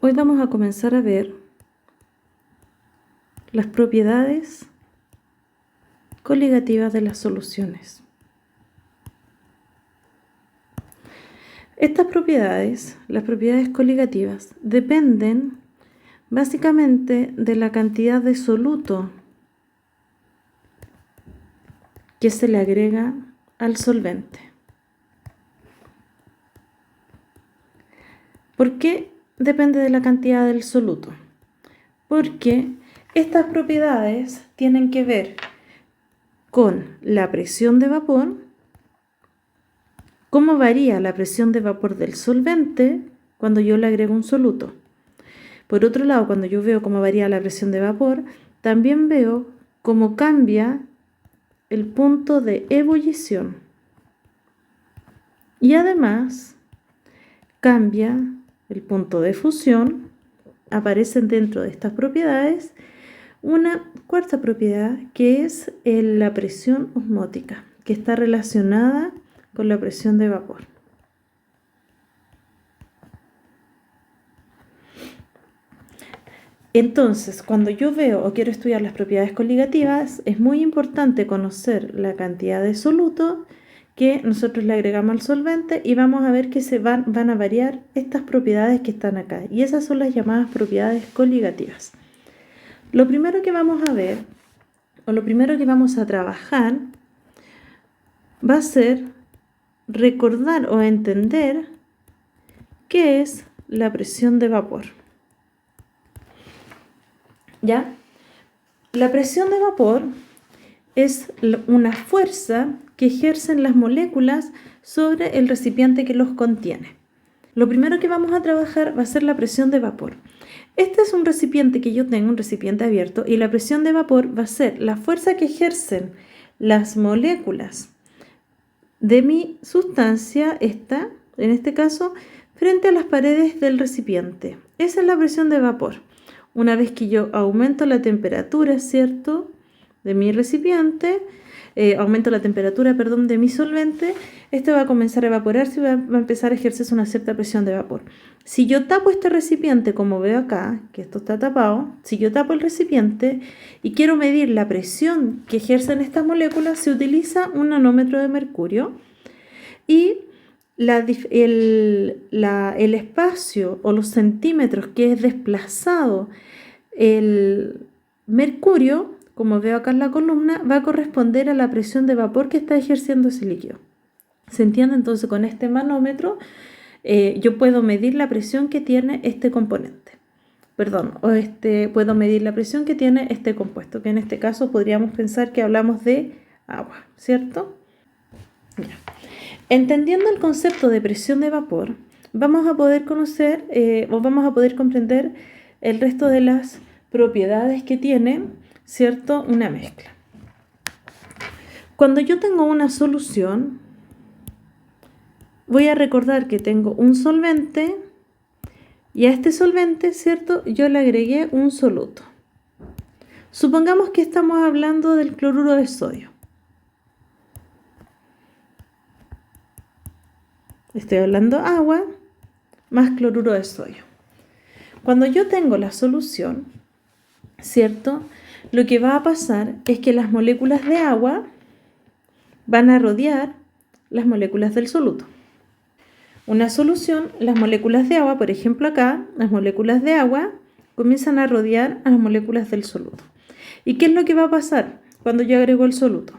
Hoy vamos a comenzar a ver las propiedades coligativas de las soluciones. Estas propiedades, las propiedades coligativas, dependen básicamente de la cantidad de soluto que se le agrega al solvente. ¿Por qué depende de la cantidad del soluto? Porque estas propiedades tienen que ver con la presión de vapor, cómo varía la presión de vapor del solvente cuando yo le agrego un soluto. Por otro lado, cuando yo veo cómo varía la presión de vapor, también veo cómo cambia el punto de ebullición. Y además, cambia el punto de fusión. Aparecen dentro de estas propiedades una cuarta propiedad, que es la presión osmótica, que está relacionada con la presión de vapor. Entonces, cuando yo veo o quiero estudiar las propiedades coligativas, es muy importante conocer la cantidad de soluto que nosotros le agregamos al solvente y vamos a ver que se van a variar estas propiedades que están acá. Y esas son las llamadas propiedades coligativas. Lo primero que vamos a ver, o lo primero que vamos a trabajar, va a ser recordar o entender qué es la presión de vapor. ¿Ya? La presión de vapor es una fuerza que ejercen las moléculas sobre el recipiente que los contiene. Lo primero que vamos a trabajar va a ser la presión de vapor. Este es un recipiente que yo tengo, un recipiente abierto, y la presión de vapor va a ser la fuerza que ejercen las moléculas de mi sustancia, esta, en este caso, frente a las paredes del recipiente. Esa es la presión de vapor. Una vez que yo aumento la temperatura, ¿cierto?, de mi recipiente, aumento la temperatura, de mi solvente, este va a comenzar a evaporarse y va a empezar a ejercerse una cierta presión de vapor. Si yo tapo este recipiente, como veo acá, que esto está tapado, si yo tapo el recipiente y quiero medir la presión que ejercen estas moléculas, se utiliza un nanómetro de mercurio y el espacio o los centímetros que es desplazado el mercurio, como veo acá en la columna, va a corresponder a la presión de vapor que está ejerciendo ese líquido. ¿Se entiende? Entonces, con este manómetro yo puedo medir la presión que tiene este componente. Puedo medir la presión que tiene este compuesto, que en este caso podríamos pensar que hablamos de agua, ¿cierto? Ya. Entendiendo el concepto de presión de vapor, vamos a poder conocer o vamos a poder comprender el resto de las propiedades que tiene, ¿cierto?, una mezcla. Cuando yo tengo una solución, voy a recordar que tengo un solvente y a este solvente, ¿cierto?, yo le agregué un soluto. Supongamos que estamos hablando del cloruro de sodio. Estoy hablando agua más cloruro de sodio. Cuando yo tengo la solución, ¿cierto?, lo que va a pasar es que las moléculas de agua van a rodear las moléculas del soluto. Una solución, las moléculas de agua, por ejemplo acá, las moléculas de agua comienzan a rodear a las moléculas del soluto. ¿Y qué es lo que va a pasar cuando yo agrego el soluto?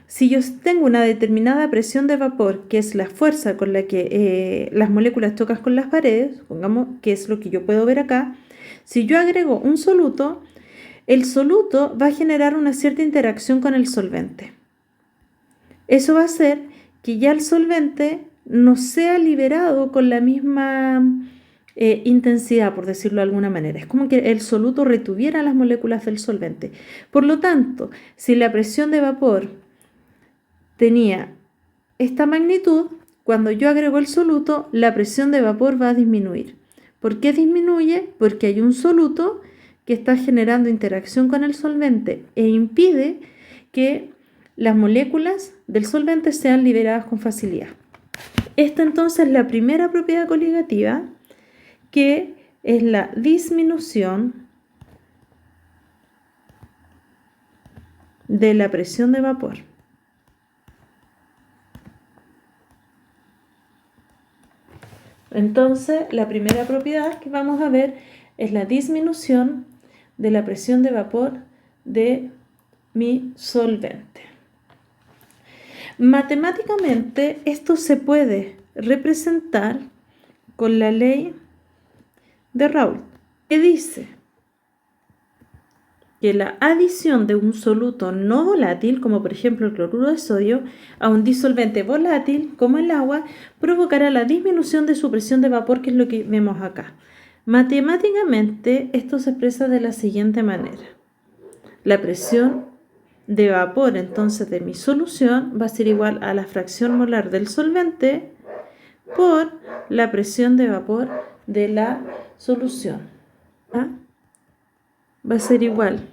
Si yo tengo una determinada presión de vapor, que es la fuerza con la que las moléculas chocan con las paredes, pongamos que es lo que yo puedo ver acá, si yo agrego un soluto, el soluto va a generar una cierta interacción con el solvente. Eso va a hacer que ya el solvente no sea liberado con la misma intensidad, por decirlo de alguna manera. Es como que el soluto retuviera las moléculas del solvente. Por lo tanto, si la presión de vapor tenía esta magnitud, cuando yo agrego el soluto, la presión de vapor va a disminuir. ¿Por qué disminuye? Porque hay un soluto que está generando interacción con el solvente e impide que las moléculas del solvente sean liberadas con facilidad. Esta entonces es la primera propiedad coligativa que es la disminución de la presión de vapor. Entonces, la primera propiedad que vamos a ver es la disminución de la presión de vapor de mi solvente. Matemáticamente, esto se puede representar con la ley de Raoult, que dice que la adición de un soluto no volátil, como por ejemplo el cloruro de sodio, a un disolvente volátil, como el agua, provocará la disminución de su presión de vapor, que es lo que vemos acá. Matemáticamente, esto se expresa de la siguiente manera. La presión de vapor, entonces, de mi solución va a ser igual a la fracción molar del solvente por la presión de vapor de la solución. ¿Ah? Va a ser igual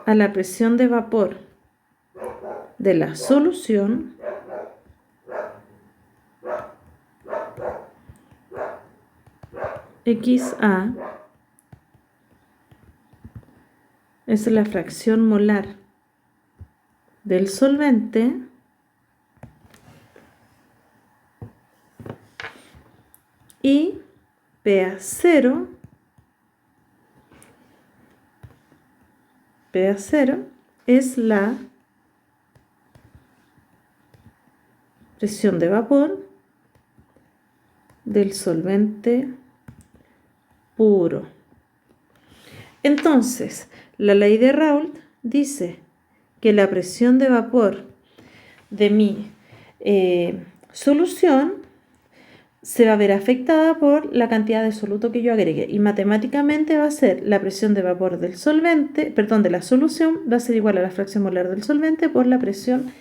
a la presión de vapor de la solución XA es la fracción molar del solvente y PA0 es la presión de vapor del solvente puro. Entonces, la ley de Raoult dice que la presión de vapor de mi solución se va a ver afectada por la cantidad de soluto que yo agregue, y matemáticamente va a ser la presión de vapor del solvente, perdón, de la solución, va a ser igual a la fracción molar del solvente por la presión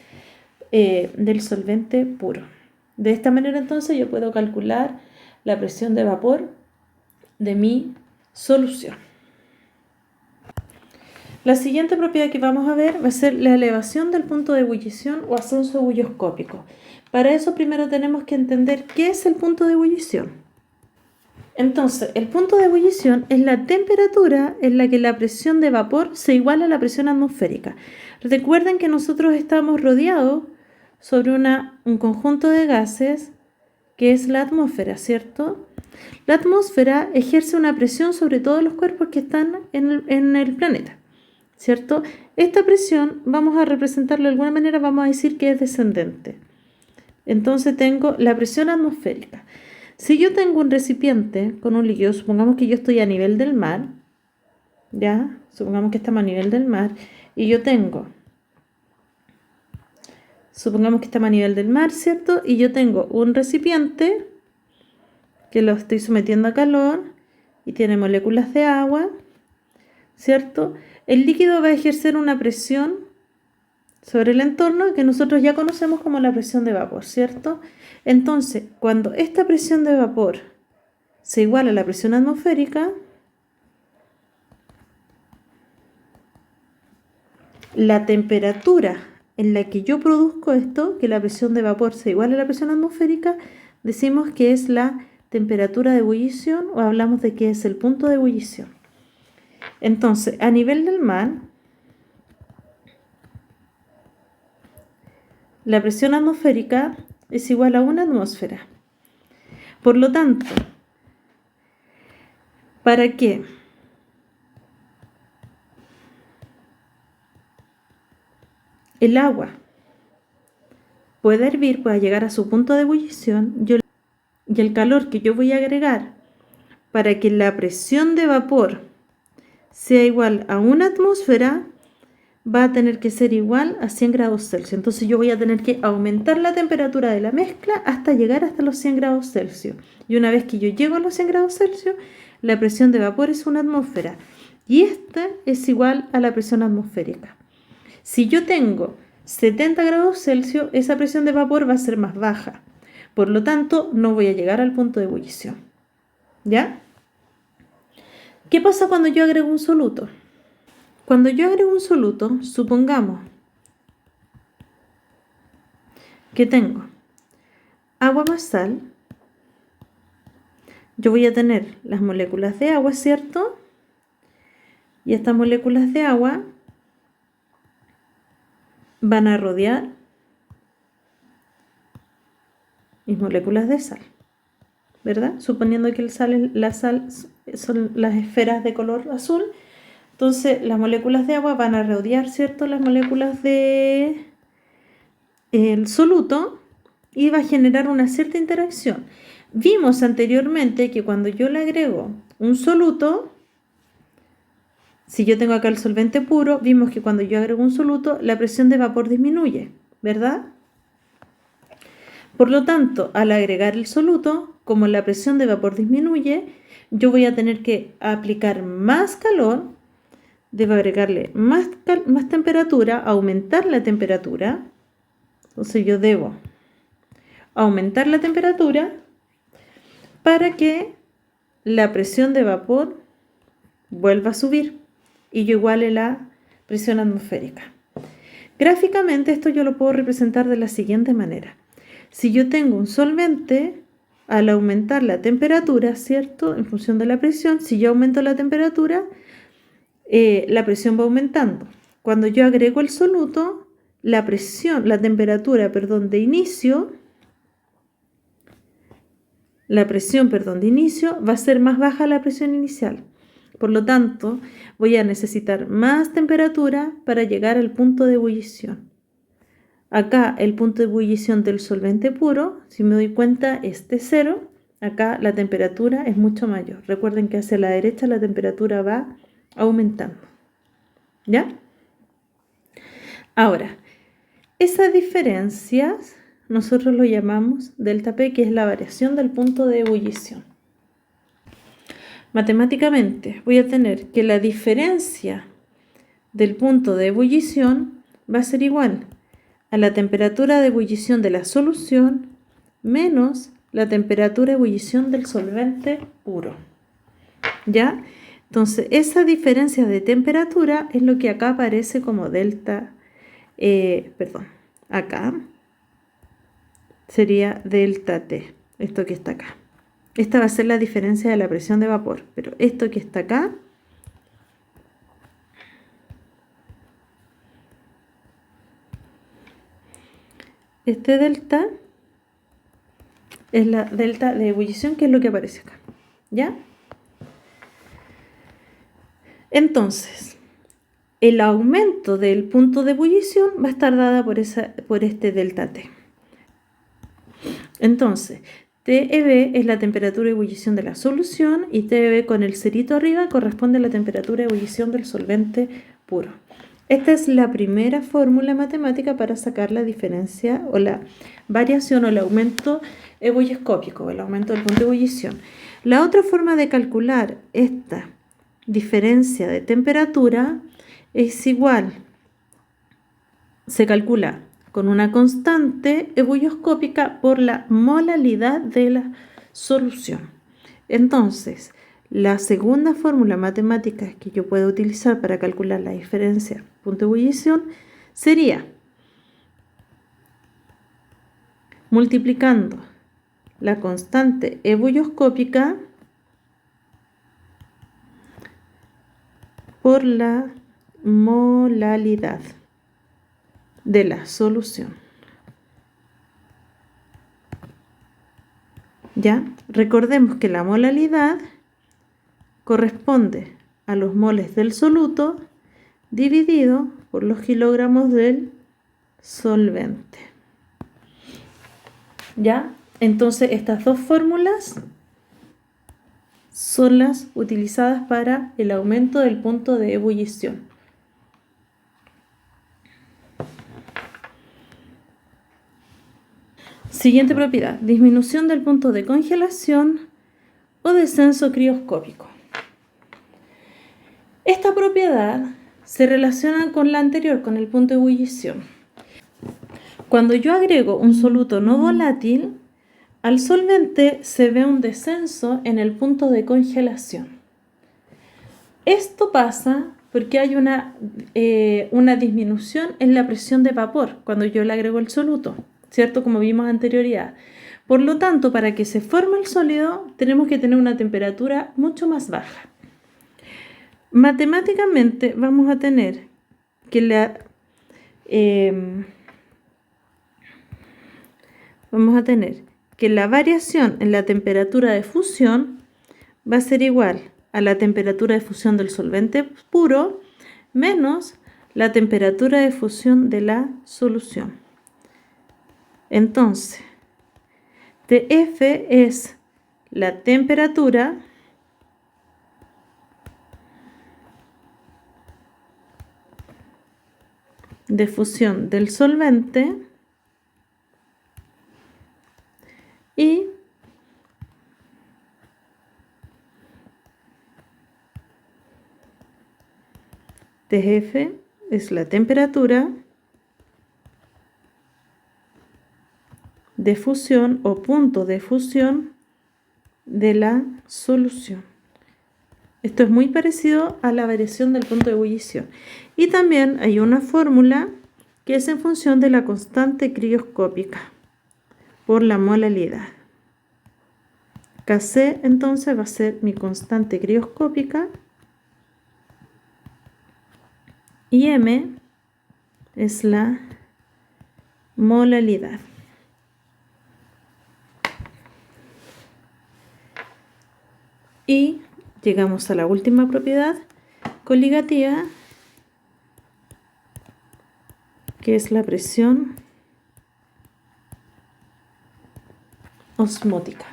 del solvente puro. De esta manera, entonces, yo puedo calcular la presión de vapor de mi solución. La siguiente propiedad que vamos a ver va a ser la elevación del punto de ebullición o ascenso ebullioscópico. Para eso primero tenemos que entender qué es el punto de ebullición. Entonces, el punto de ebullición es la temperatura en la que la presión de vapor se iguala a la presión atmosférica. Recuerden que nosotros estamos rodeados sobre un conjunto de gases que es la atmósfera, ¿cierto? La atmósfera ejerce una presión sobre todos los cuerpos que están en el planeta, ¿cierto? Esta presión vamos a representarlo de alguna manera, vamos a decir que es descendente. Entonces tengo la presión atmosférica. Si yo tengo un recipiente con un líquido, supongamos que yo estoy a nivel del mar, ¿ya? Supongamos que estamos a nivel del mar y yo tengo, supongamos que estamos a nivel del mar, ¿cierto? Y yo tengo un recipiente que lo estoy sometiendo a calor y tiene moléculas de agua, ¿cierto? El líquido va a ejercer una presión sobre el entorno que nosotros ya conocemos como la presión de vapor, ¿cierto? Entonces, cuando esta presión de vapor se iguala a la presión atmosférica, la temperatura en la que yo produzco esto, que la presión de vapor se iguala a la presión atmosférica, decimos que es la temperatura de ebullición, o hablamos de que es el punto de ebullición. Entonces, a nivel del mar, la presión atmosférica es igual a 1 atmósfera. Por lo tanto, para que el agua pueda hervir, pueda llegar a su punto de ebullición, y el calor que yo voy a agregar para que la presión de vapor sea igual a 1 atmósfera, va a tener que ser igual a 100 grados Celsius. Entonces yo voy a tener que aumentar la temperatura de la mezcla hasta llegar hasta los 100 grados Celsius. Y una vez que yo llego a los 100 grados Celsius, la presión de vapor es 1 atmósfera. Y esta es igual a la presión atmosférica. Si yo tengo 70 grados Celsius, esa presión de vapor va a ser más baja. Por lo tanto, no voy a llegar al punto de ebullición. ¿Ya? ¿Qué pasa cuando yo agrego un soluto? Cuando yo agrego un soluto, supongamos que tengo agua más sal, yo voy a tener las moléculas de agua, ¿cierto? Y estas moléculas de agua van a rodear mis moléculas de sal, ¿verdad? Suponiendo que la sal son las esferas de color azul, entonces las moléculas de agua van a rodear, ¿cierto?, las moléculas de el soluto y va a generar una cierta interacción. Vimos anteriormente que cuando yo le agrego un soluto, si yo tengo acá el solvente puro, vimos que cuando yo agrego un soluto, la presión de vapor disminuye, ¿verdad? Por lo tanto, al agregar el soluto, como la presión de vapor disminuye, yo voy a tener que aplicar más calor, debo agregarle más temperatura, aumentar la temperatura. Entonces yo debo aumentar la temperatura para que la presión de vapor vuelva a subir y yo iguale la presión atmosférica. Gráficamente esto yo lo puedo representar de la siguiente manera. Si yo tengo un solvente, al aumentar la temperatura, ¿cierto?, en función de la presión, si yo aumento la temperatura, la presión va aumentando. Cuando yo agrego el soluto, la temperatura de inicio va a ser más baja la presión inicial. Por lo tanto, voy a necesitar más temperatura para llegar al punto de ebullición. Acá el punto de ebullición del solvente puro, si me doy cuenta, es de 0. Acá la temperatura es mucho mayor. Recuerden que hacia la derecha la temperatura va aumentando. ¿Ya? Ahora, esas diferencias nosotros lo llamamos delta P, que es la variación del punto de ebullición. Matemáticamente voy a tener que la diferencia del punto de ebullición va a ser igual a la temperatura de ebullición de la solución menos la temperatura de ebullición del solvente puro. ¿Ya? Entonces, esa diferencia de temperatura es lo que acá aparece como delta, acá sería delta T, esto que está acá. Esta va a ser la diferencia de la presión de vapor, pero esto que está acá este delta es la delta de ebullición, que es lo que aparece acá. ¿Ya? Entonces, el aumento del punto de ebullición va a estar dada por este delta T. Entonces, TEB es la temperatura de ebullición de la solución y TEB con el cerito arriba corresponde a la temperatura de ebullición del solvente puro. Esta es la primera fórmula matemática para sacar la diferencia o la variación o el aumento ebulloscópico, el aumento del punto de ebullición. La otra forma de calcular esta diferencia de temperatura es igual, se calcula con una constante ebulloscópica por la molalidad de la solución. Entonces, la segunda fórmula matemática que yo puedo utilizar para calcular la diferencia punto de ebullición sería multiplicando la constante ebulloscópica por la molalidad de la solución. ¿Ya? Recordemos que la molalidad corresponde a los moles del soluto dividido por los kilogramos del solvente. ¿Ya? Entonces estas dos fórmulas son las utilizadas para el aumento del punto de ebullición. Siguiente propiedad, disminución del punto de congelación o descenso crioscópico. Esta propiedad se relaciona con la anterior, con el punto de ebullición. Cuando yo agrego un soluto no volátil, al solvente se ve un descenso en el punto de congelación. Esto pasa porque hay una disminución en la presión de vapor cuando yo le agrego el soluto, ¿cierto? Como vimos anterioridad. Por lo tanto, para que se forme el sólido, tenemos que tener una temperatura mucho más baja. Matemáticamente vamos a tener que la variación en la temperatura de fusión va a ser igual a la temperatura de fusión del solvente puro menos la temperatura de fusión de la solución. Entonces, Tf es la temperatura de fusión del solvente y Tf es la temperatura de fusión o punto de fusión de la solución. Esto es muy parecido a la variación del punto de ebullición. Y también hay una fórmula que es en función de la constante crioscópica por la molalidad. Kc entonces va a ser mi constante crioscópica y m es la molalidad. Y llegamos a la última propiedad coligativa, que es la presión osmótica.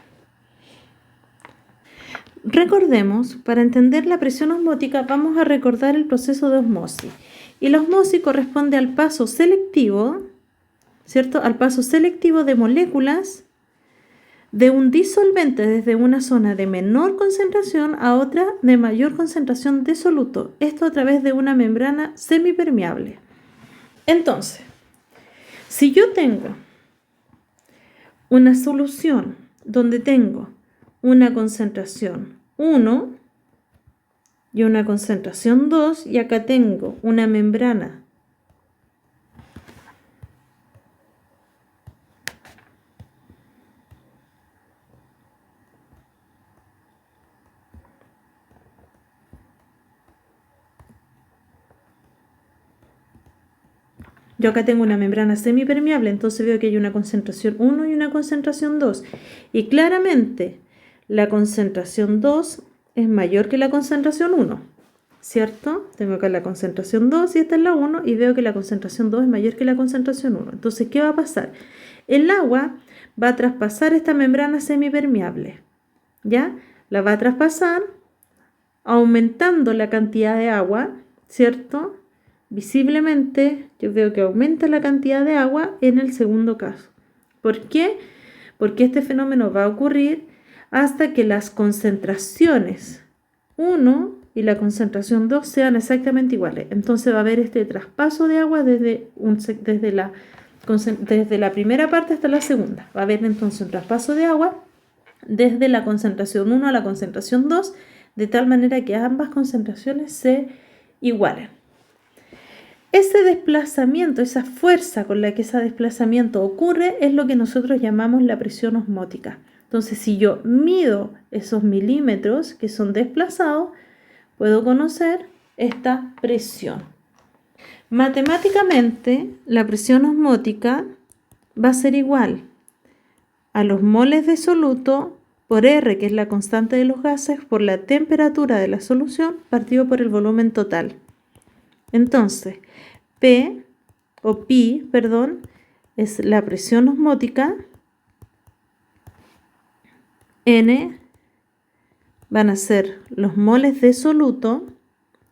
Recordemos, para entender la presión osmótica vamos a recordar el proceso de osmosis. Y la osmosis corresponde al paso selectivo, ¿cierto? Al paso selectivo de moléculas de un disolvente desde una zona de menor concentración a otra de mayor concentración de soluto. Esto a través de una membrana semipermeable. Entonces, si yo tengo una solución donde tengo una concentración 1 y una concentración 2, y acá tengo una membrana yo acá tengo una membrana semipermeable, entonces veo que hay una concentración 1 y una concentración 2. Y claramente la concentración 2 es mayor que la concentración 1, ¿cierto? Tengo acá la concentración 2 y esta es la 1 y veo que la concentración 2 es mayor que la concentración 1. Entonces, ¿qué va a pasar? El agua va a traspasar esta membrana semipermeable, ¿ya? La va a traspasar aumentando la cantidad de agua, ¿cierto? Visiblemente yo veo que aumenta la cantidad de agua en el segundo caso. ¿Por qué? Porque este fenómeno va a ocurrir hasta que las concentraciones 1 y la concentración 2 sean exactamente iguales. Entonces va a haber este traspaso de agua desde la primera parte hasta la segunda. Va a haber entonces un traspaso de agua desde la concentración 1 a la concentración 2, de tal manera que ambas concentraciones se igualen. Ese desplazamiento, esa fuerza con la que ese desplazamiento ocurre es lo que nosotros llamamos la presión osmótica. Entonces, si yo mido esos milímetros que son desplazados, puedo conocer esta presión. Matemáticamente, la presión osmótica va a ser igual a los moles de soluto por R, que es la constante de los gases, por la temperatura de la solución, partido por el volumen total. Entonces, Pi, es la presión osmótica, N van a ser los moles de soluto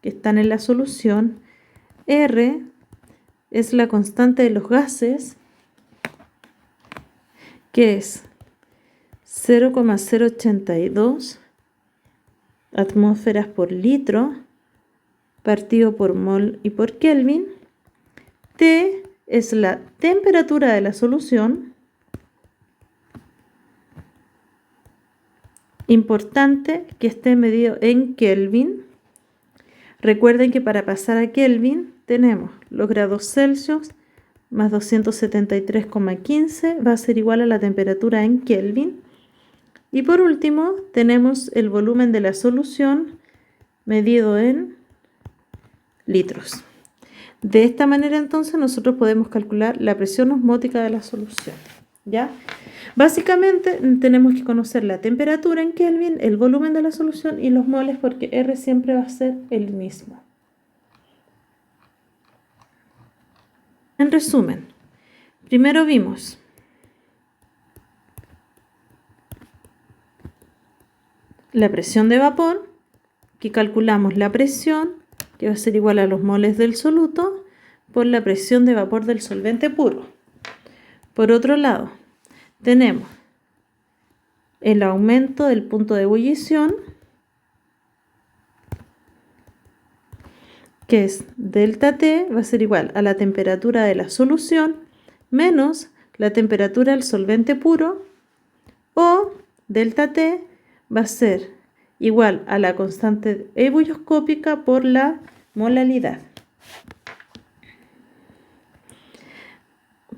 que están en la solución, R es la constante de los gases, que es 0,082 atmósferas por litro, partido por mol y por Kelvin. T es la temperatura de la solución. Importante que esté medido en Kelvin. Recuerden que para pasar a Kelvin tenemos los grados Celsius más 273,15 va a ser igual a la temperatura en Kelvin. Y por último, tenemos el volumen de la solución medido en litros. De esta manera, entonces, nosotros podemos calcular la presión osmótica de la solución, ¿ya? Básicamente, tenemos que conocer la temperatura en Kelvin, el volumen de la solución y los moles, porque R siempre va a ser el mismo. En resumen, primero vimos la presión de vapor, que calculamos la presión, que va a ser igual a los moles del soluto, por la presión de vapor del solvente puro. Por otro lado, tenemos el aumento del punto de ebullición, que es delta T, va a ser igual a la temperatura de la solución menos la temperatura del solvente puro, o delta T va a ser igual a la constante ebulloscópica por la molalidad.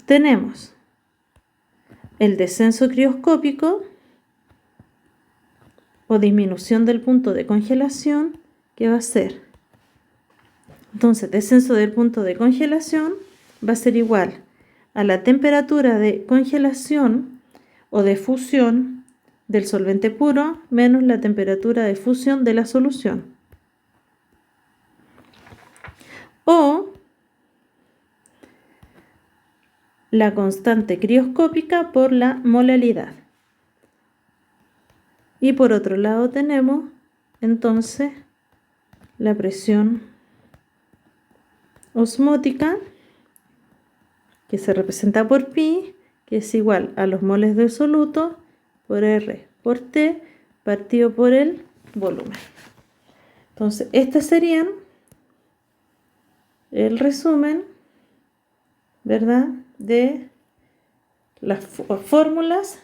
Tenemos el descenso crioscópico o disminución del punto de congelación, que va a ser, entonces, descenso del punto de congelación va a ser igual a la temperatura de congelación o de fusión del solvente puro menos la temperatura de fusión de la solución. O la constante crioscópica por la molalidad. Y por otro lado tenemos entonces la presión osmótica, que se representa por pi, que es igual a los moles del soluto por R por T partido por el volumen. Entonces, estas serían el resumen, ¿verdad?, de las fórmulas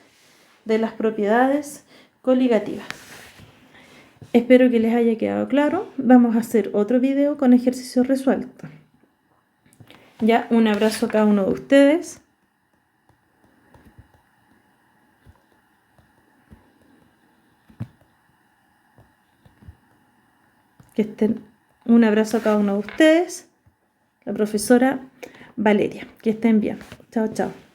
de las propiedades coligativas. Espero que les haya quedado claro. Vamos a hacer otro video con ejercicios resueltos. Ya, un abrazo a cada uno de ustedes. Un abrazo a cada uno de ustedes. La profesora Valeria. Que estén bien. Chao, chao.